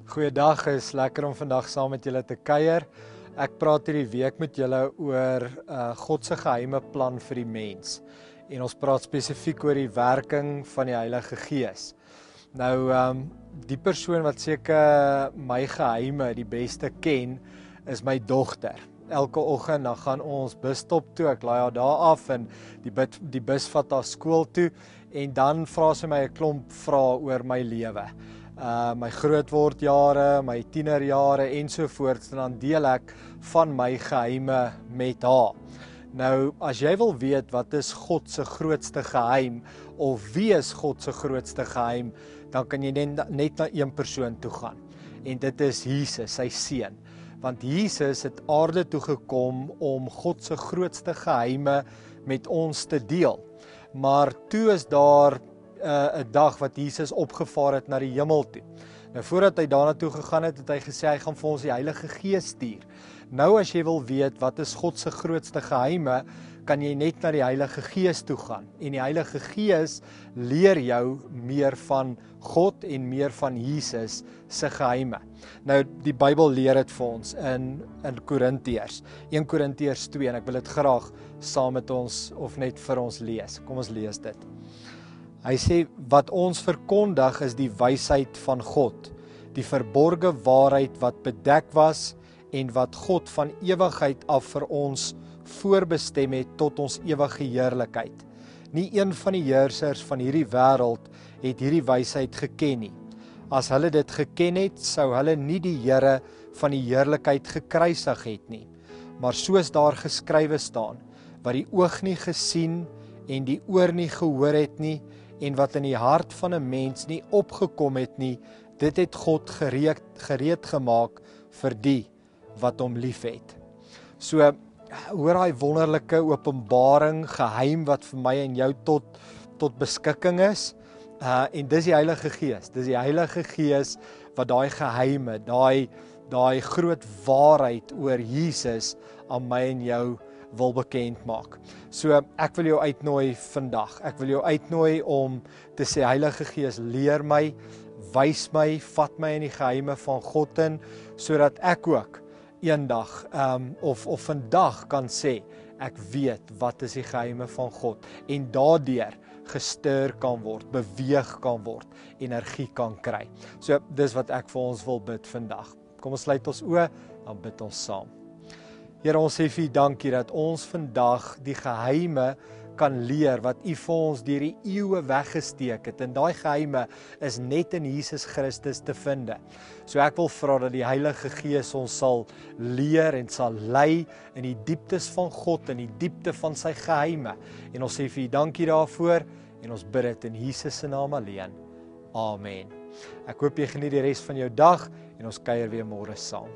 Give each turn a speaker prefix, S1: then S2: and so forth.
S1: Goeiedag, is lekker om vandag saam met julle te kuier. Ek praat hierdie week met julle oor God se geheime plan vir die mens. En ons praat spesifiek oor die werking van die Heilige Gees. Nou, die persoon wat seker my geheime die beste ken, is my dogter. Elke oggend dan gaan ons busstop toe, ek laai haar daar af en die bus vat haar skool toe en dan vra sy my 'n klomp vrae oor my lewe. My grootwordjare, my tienerjare ensovoorts, en dan deel ek van my geheime met haar. Nou, as jy wil weet wat is God se grootste geheim, of wie is God se grootste geheim, dan kan jy net na een persoon toe gaan. En dit is Jesus, sy seun. Want Jesus het aarde toe gekom om God se grootste geheime met ons te deel. Maar toe is daar 'n dag wat Jesus opgevaar het na die hemel toe. Nou voordat hy daarna toe gegaan het, het hy gesê hy gaan vir ons die Heilige Gees stuur. Nou as jy wil weet wat is God se grootste geheime, kan jy net na die Heilige Gees toe gaan. En die Heilige Gees leer jou meer van God en meer van Jesus se geheime. Nou die Bybel leer dit vir ons in Korintiërs, 1 Korintiërs 2, en ek wil dit graag saam met ons of net vir ons lees. Kom ons lees dit. Hy sê, wat ons verkondig is die wysheid van God, die verborge waarheid wat bedek was en wat God van ewigheid af vir ons voorbestem het tot ons ewige heerlikheid. Nie een van die heersers van hierdie wêreld het hierdie wysheid geken nie. As hulle dit geken het, sou hulle nie die Here van die heerlikheid gekruisig het nie. Maar soos daar geskrywe staan, wat die oog nie gesien en die oor nie gehoor het nie, en wat in die hart van 'n mens nie opgekom het nie, dit het God gereed gemaak vir die wat hom liefhet. So, hoor daai wonderlike openbaring, geheim wat vir my en jou tot beskikking is, en dis die Heilige Gees. Dis die Heilige Gees wat daai geheime, daai groot waarheid oor Jesus aan my en jou wil bekend maak. So ek wil jou uitnooi vandag. Ek wil jou uitnooi om te sê, Heilige Gees, leer my, wys my, vat my in die geheime van God in, sodat ek ook eendag of vandag kan sê, ek weet wat is die geheime van God, en daardeur gestuur kan word, beweeg kan word, energie kan kry. So dis wat ek vir ons wil bid vandag. Kom ons sluit ons oë, dan bid ons saam. Here, ons sê vir U dankie dat ons vandag die geheime kan leer wat U vir ons deur die eeue weggesteek het. En daai geheime is net in Jesus Christus te vind. So ek wil vra dat die Heilige Gees ons sal leer en sal lei in die dieptes van God, in die diepte van sy geheime. En ons sê vir U dankie daarvoor en ons bid dit in Jesus se naam alleen. Amen. Ek hoop jy geniet die res van jou dag en ons kuier weer môre saam.